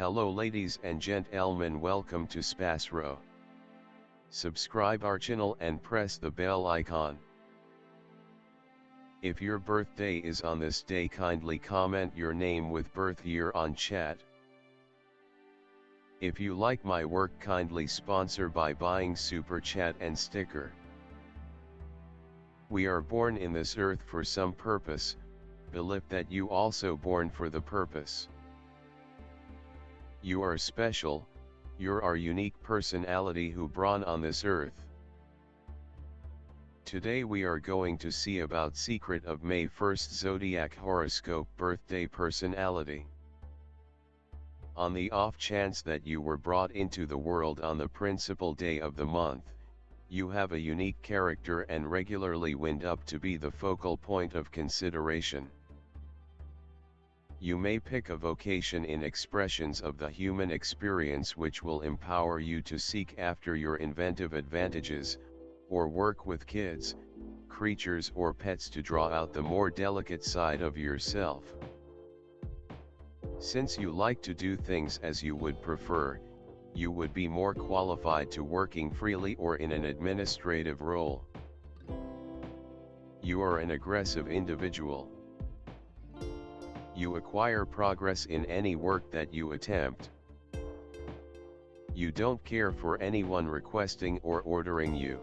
Hello ladies and gentlemen, welcome to SPASRO. Subscribe our channel and press the bell icon. If your birthday is on this day, kindly comment your name with birth year on chat. If you like my work, kindly sponsor by buying super chat and sticker. We are born in this earth for some purpose, believe that you also born for the purpose. You are special, you're our unique personality who born on this earth. Today we are going to see about secret of May 1st Zodiac horoscope birthday personality. On the off chance that you were brought into the world on the principal day of the month, you have a unique character and regularly wind up to be the focal point of consideration. You may pick a vocation in expressions of the human experience which will empower you to seek after your inventive advantages, or work with kids, creatures or pets to draw out the more delicate side of yourself. Since you like to do things as you would prefer, you would be more qualified to working freely or in an administrative role. You are an aggressive individual. You acquire progress in any work that you attempt. You don't care for anyone requesting or ordering you.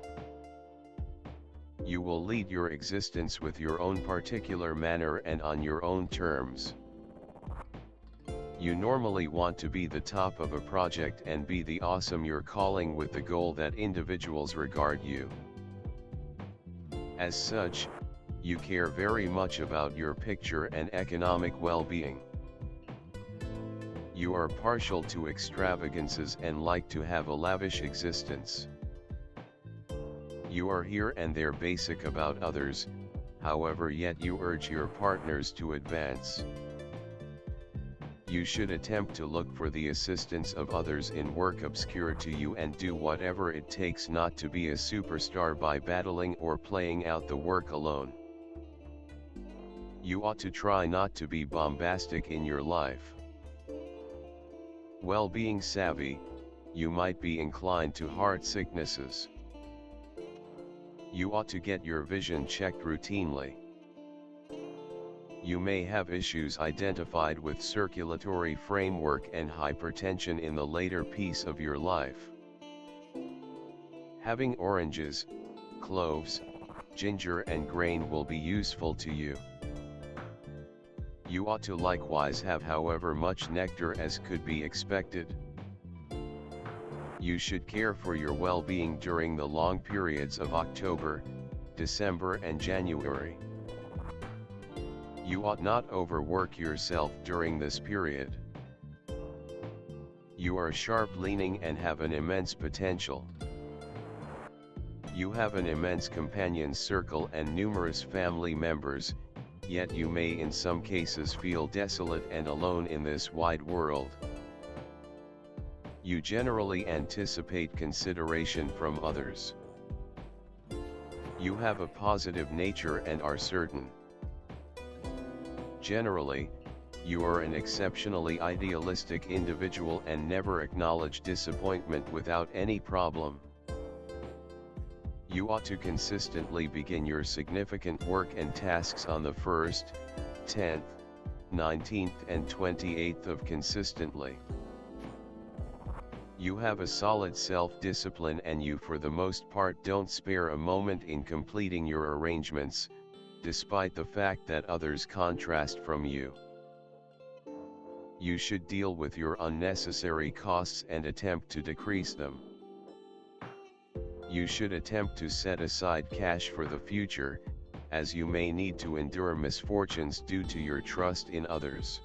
You will lead your existence with your own particular manner and on your own terms. You normally want to be the top of a project and be the awesome you're calling with the goal that individuals regard you. As such, you care very much about your picture and economic well-being. You are partial to extravagances and like to have a lavish existence. You are here and there basic about others, however, yet you urge your partners to advance. You should attempt to look for the assistance of others in work obscure to you and do whatever it takes not to be a superstar by battling or playing out the work alone. You ought to try not to be bombastic in your life. Well-being savvy, you might be inclined to heart sicknesses. You ought to get your vision checked routinely. You may have issues identified with circulatory framework and hypertension in the later piece of your life. Having oranges, cloves, ginger and grain will be useful to you. You ought to likewise have however much nectar as could be expected. You should care for your well-being during the long periods of October, December and January. You ought not overwork yourself during this period. You are sharp-leaning and have an immense potential. You have an immense companion circle and numerous family members, yet you may in some cases feel desolate and alone in this wide world. You generally anticipate consideration from others. You have a positive nature and are certain. Generally, you are an exceptionally idealistic individual and never acknowledge disappointment without any problem. You ought to consistently begin your significant work and tasks on the 1st, 10th, 19th and 28th of consistently. You have a solid self-discipline and you for the most part don't spare a moment in completing your arrangements, despite the fact that others contrast from you. You should deal with your unnecessary costs and attempt to decrease them. You should attempt to set aside cash for the future, as you may need to endure misfortunes due to your trust in others.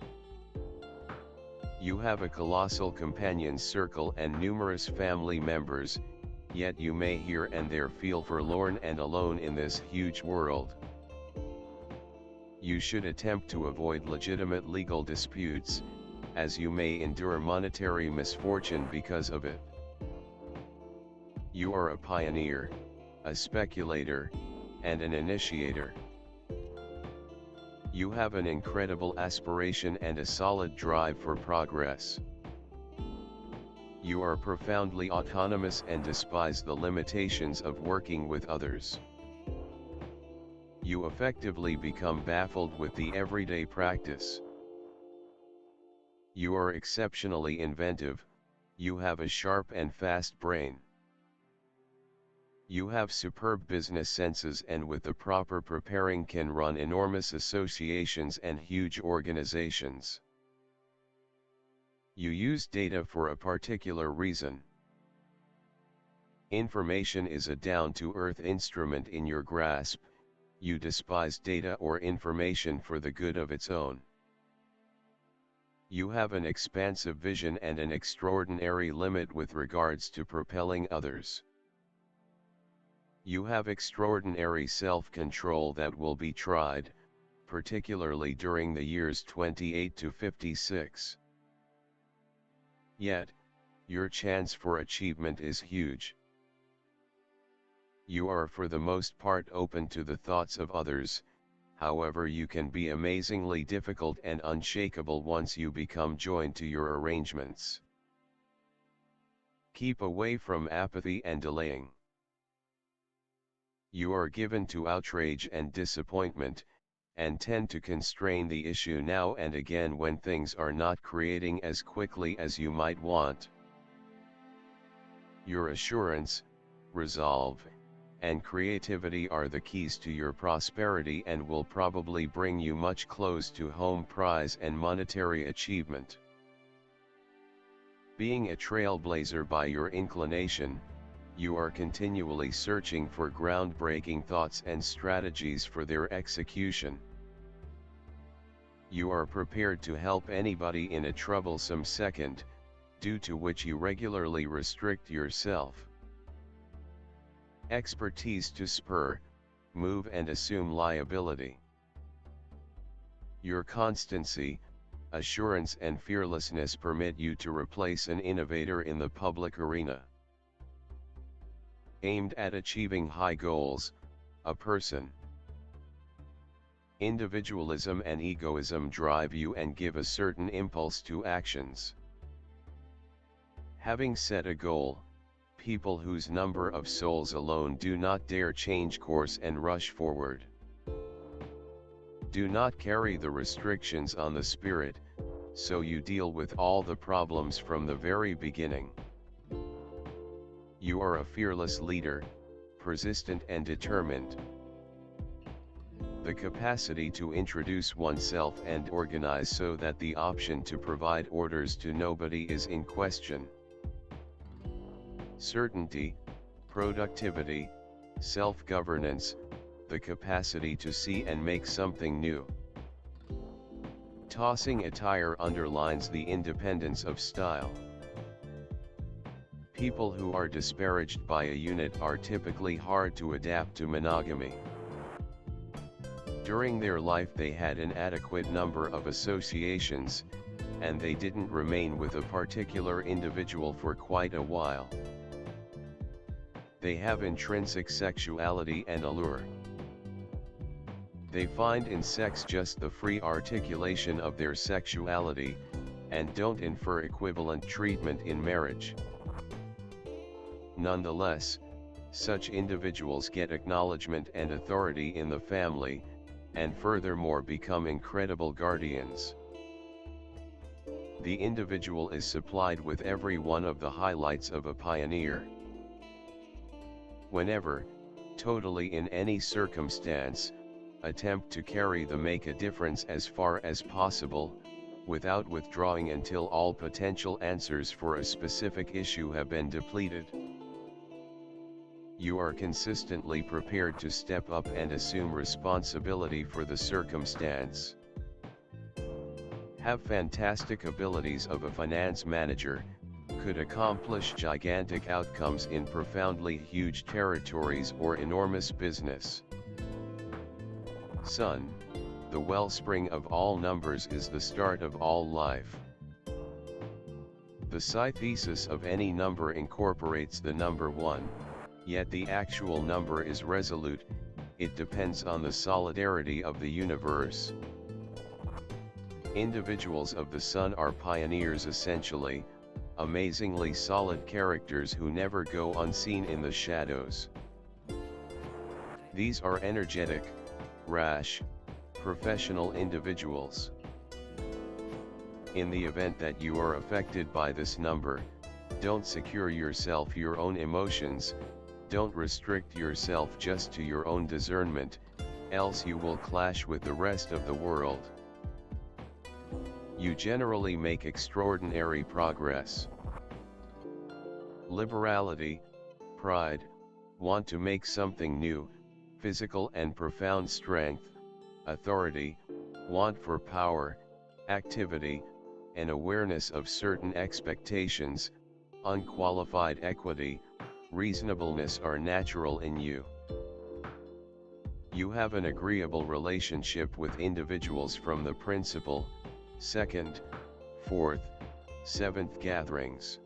You have a colossal companion circle and numerous family members, yet you may here and there feel forlorn and alone in this huge world. You should attempt to avoid legitimate legal disputes, as you may endure monetary misfortune because of it. You are a pioneer, a speculator, and an initiator. You have an incredible aspiration and a solid drive for progress. You are profoundly autonomous and despise the limitations of working with others. You effectively become baffled with the everyday practice. You are exceptionally inventive, you have a sharp and fast brain. You have superb business senses and with the proper preparing can run enormous associations and huge organizations. You use data for a particular reason. Information is a down-to-earth instrument in your grasp. You despise data or information for the good of its own. You have an expansive vision and an extraordinary limit with regards to propelling others. You have extraordinary self-control that will be tried, particularly during the years 28 to 56. Yet, your chance for achievement is huge. You are for the most part open to the thoughts of others, however you can be amazingly difficult and unshakable once you become joined to your arrangements. Keep away from apathy and delaying. You are given to outrage and disappointment, and tend to constrain the issue now and again when things are not creating as quickly as you might want. Your assurance, resolve, and creativity are the keys to your prosperity and will probably bring you much close to home prize and monetary achievement. Being a trailblazer by your inclination, you are continually searching for groundbreaking thoughts and strategies for their execution. You are prepared to help anybody in a troublesome second, due to which you regularly restrict yourself. Expertise to spur, move and assume liability. Your constancy, assurance and fearlessness permit you to replace an innovator in the public arena. Aimed at achieving high goals, a person. Individualism and egoism drive you and give a certain impulse to actions. Having set a goal, people whose number of souls alone do not dare change course and rush forward. Do not carry the restrictions on the spirit, so you deal with all the problems from the very beginning. You are a fearless leader, persistent and determined. The capacity to introduce oneself and organize so that the option to provide orders to nobody is in question. Certainty, productivity, self-governance, the capacity to see and make something new. Tossing attire underlines the independence of style. People who are disparaged by a unit are typically hard to adapt to monogamy. During their life they had an adequate number of associations, and they didn't remain with a particular individual for quite a while. They have intrinsic sexuality and allure. They find in sex just the free articulation of their sexuality, and don't infer equivalent treatment in marriage. Nonetheless, such individuals get acknowledgement and authority in the family, and furthermore become incredible guardians. The individual is supplied with every one of the highlights of a pioneer. Whenever, totally in any circumstance, attempt to carry the make a difference as far as possible, without withdrawing until all potential answers for a specific issue have been depleted. You are consistently prepared to step up and assume responsibility for the circumstance. Have fantastic abilities of a finance manager, could accomplish gigantic outcomes in profoundly huge territories or enormous business. Sun, the wellspring of all numbers, is the start of all life. The psi thesis of any number incorporates the number 1, yet the actual number is resolute, it depends on the solidarity of the universe. Individuals of the Sun are pioneers essentially, amazingly solid characters who never go unseen in the shadows. These are energetic, rash, professional individuals. In the event that you are affected by this number, don't secure yourself your own emotions, don't restrict yourself just to your own discernment, else you will clash with the rest of the world. You generally make extraordinary progress. Liberality, pride, want to make something new, physical and profound strength, authority, want for power, activity, and awareness of certain expectations, unqualified equity, reasonableness are natural in you. You have an agreeable relationship with individuals from the principal, second, fourth, seventh gatherings.